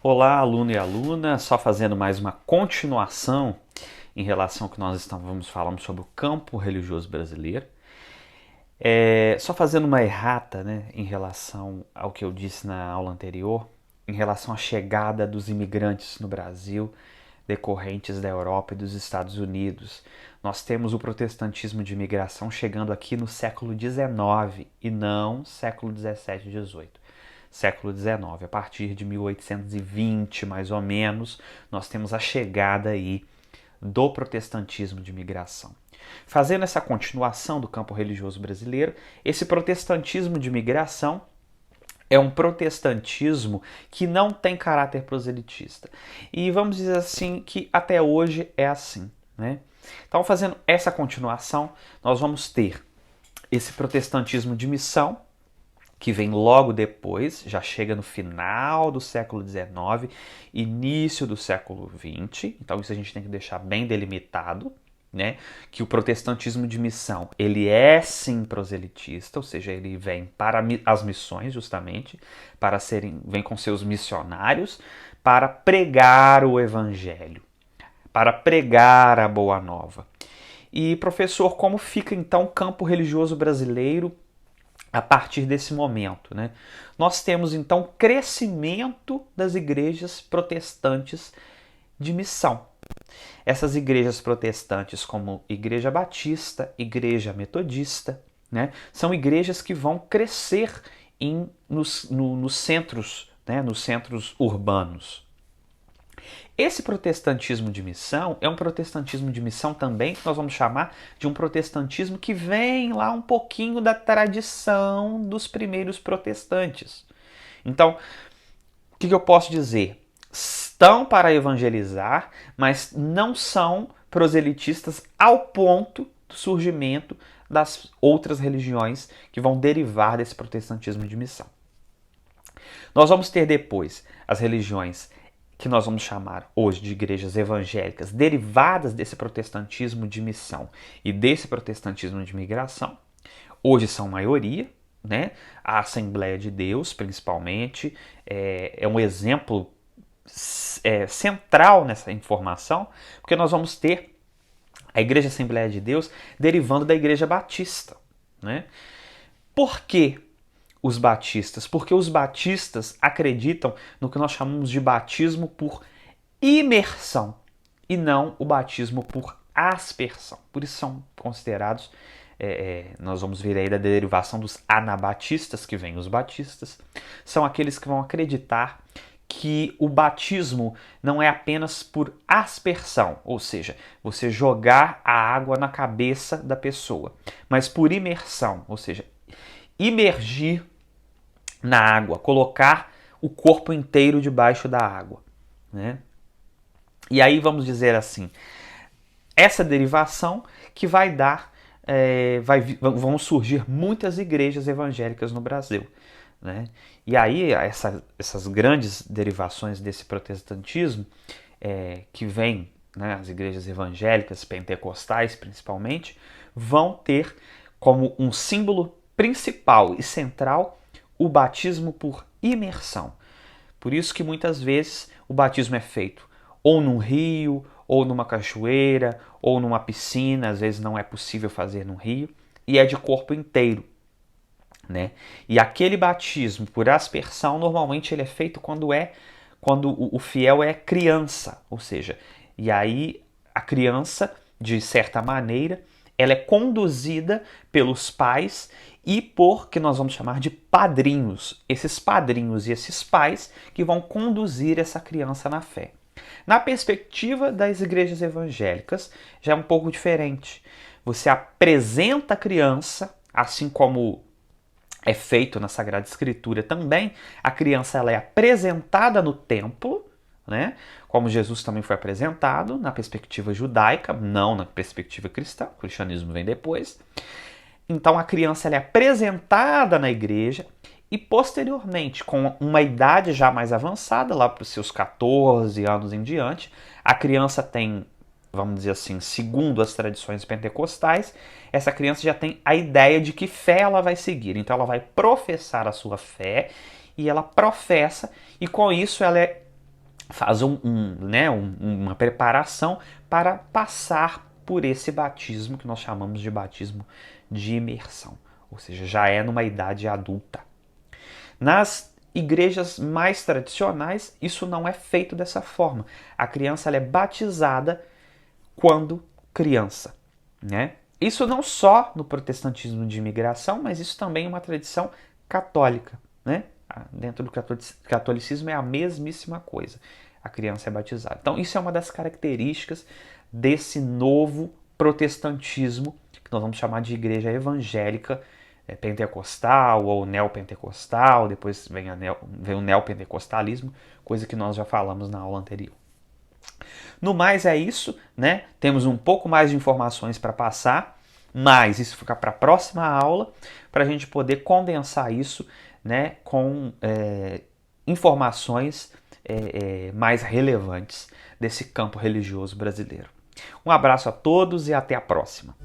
Olá, aluno e aluna, só fazendo mais uma continuação em relação ao que nós estávamos falando sobre o campo religioso brasileiro. Só fazendo uma errata, né, em relação ao que eu disse na aula anterior, em relação à chegada dos imigrantes no Brasil, decorrentes da Europa e dos Estados Unidos. Nós temos o protestantismo de imigração chegando aqui no século XIX e não século XVII e XVIII. Século XIX, a partir de 1820, mais ou menos, nós temos a chegada aí do protestantismo de imigração. Fazendo essa continuação do campo religioso brasileiro, esse protestantismo de imigração é um protestantismo que não tem caráter proselitista. E vamos dizer assim que até hoje é assim, né? Então, fazendo essa continuação, nós vamos ter esse protestantismo de missão, que vem logo depois, já chega no final do século XIX, início do século XX. Então isso a gente tem que deixar bem delimitado, né? Que o protestantismo de missão, ele é sim proselitista, ou seja, ele vem para as missões justamente, vem com seus missionários para pregar o evangelho, para pregar a boa nova. E professor, como fica então o campo religioso brasileiro a partir desse momento, né? Nós temos então crescimento das igrejas protestantes de missão. Essas igrejas protestantes, como Igreja Batista, Igreja Metodista, né, são igrejas que vão crescer nos centros, né, nos centros urbanos. Esse protestantismo de missão é um protestantismo de missão também que nós vamos chamar de um protestantismo que vem lá um pouquinho da tradição dos primeiros protestantes. Então, o que eu posso dizer? Estão para evangelizar, mas não são proselitistas ao ponto do surgimento das outras religiões que vão derivar desse protestantismo de missão. Nós vamos ter depois as religiões que nós vamos chamar hoje de igrejas evangélicas, derivadas desse protestantismo de missão e desse protestantismo de migração. Hoje são maioria, né? A Assembleia de Deus, principalmente, é um exemplo central nessa informação, porque nós vamos ter a Igreja Assembleia de Deus derivando da Igreja Batista, né? Por quê? Os batistas, porque os batistas acreditam no que nós chamamos de batismo por imersão e não o batismo por aspersão. Por isso são considerados, nós vamos ver aí da derivação dos anabatistas, que vêm os batistas, são aqueles que vão acreditar que o batismo não é apenas por aspersão, ou seja, você jogar a água na cabeça da pessoa, mas por imersão, ou seja, imergir na água, colocar o corpo inteiro debaixo da água, né? E aí vamos dizer assim, essa derivação que vai dar, vão surgir muitas igrejas evangélicas no Brasil, né? E aí essas grandes derivações desse protestantismo que vem, né, as igrejas evangélicas, pentecostais principalmente, vão ter como um símbolo principal e central o batismo por imersão. Por isso que muitas vezes o batismo é feito ou num rio, ou numa cachoeira, ou numa piscina, às vezes não é possível fazer num rio, e é de corpo inteiro, né? E aquele batismo por aspersão, normalmente ele é feito quando o fiel é criança, ou seja, e aí a criança, de certa maneira, ela é conduzida pelos pais e por que nós vamos chamar de padrinhos. Esses padrinhos e esses pais que vão conduzir essa criança na fé. Na perspectiva das igrejas evangélicas, já é um pouco diferente. Você apresenta a criança, assim como é feito na Sagrada Escritura também, a criança ela é apresentada no templo, né? Como Jesus também foi apresentado na perspectiva judaica, não na perspectiva cristã, o cristianismo vem depois. Então a criança ela é apresentada na igreja e posteriormente, com uma idade já mais avançada, lá para os seus 14 anos em diante, a criança tem, vamos dizer assim, segundo as tradições pentecostais, essa criança já tem a ideia de que fé ela vai seguir. Então ela vai professar a sua fé e ela professa e com isso ela é faz uma preparação para passar por esse batismo que nós chamamos de batismo de imersão, ou seja, já é numa idade adulta. Nas igrejas mais tradicionais, isso não é feito dessa forma. A criança ela é batizada quando criança, né? Isso não só no protestantismo de imigração, mas isso também é uma tradição católica, né? Dentro do catolicismo é a mesmíssima coisa. A criança é batizada. Então, isso é uma das características desse novo protestantismo, que nós vamos chamar de igreja evangélica, pentecostal ou neopentecostal, depois vem o neopentecostalismo, coisa que nós já falamos na aula anterior. No mais é isso, né? Temos um pouco mais de informações para passar, mas isso fica para a próxima aula, para a gente poder condensar isso, né, com informações mais relevantes desse campo religioso brasileiro. Um abraço a todos e até a próxima.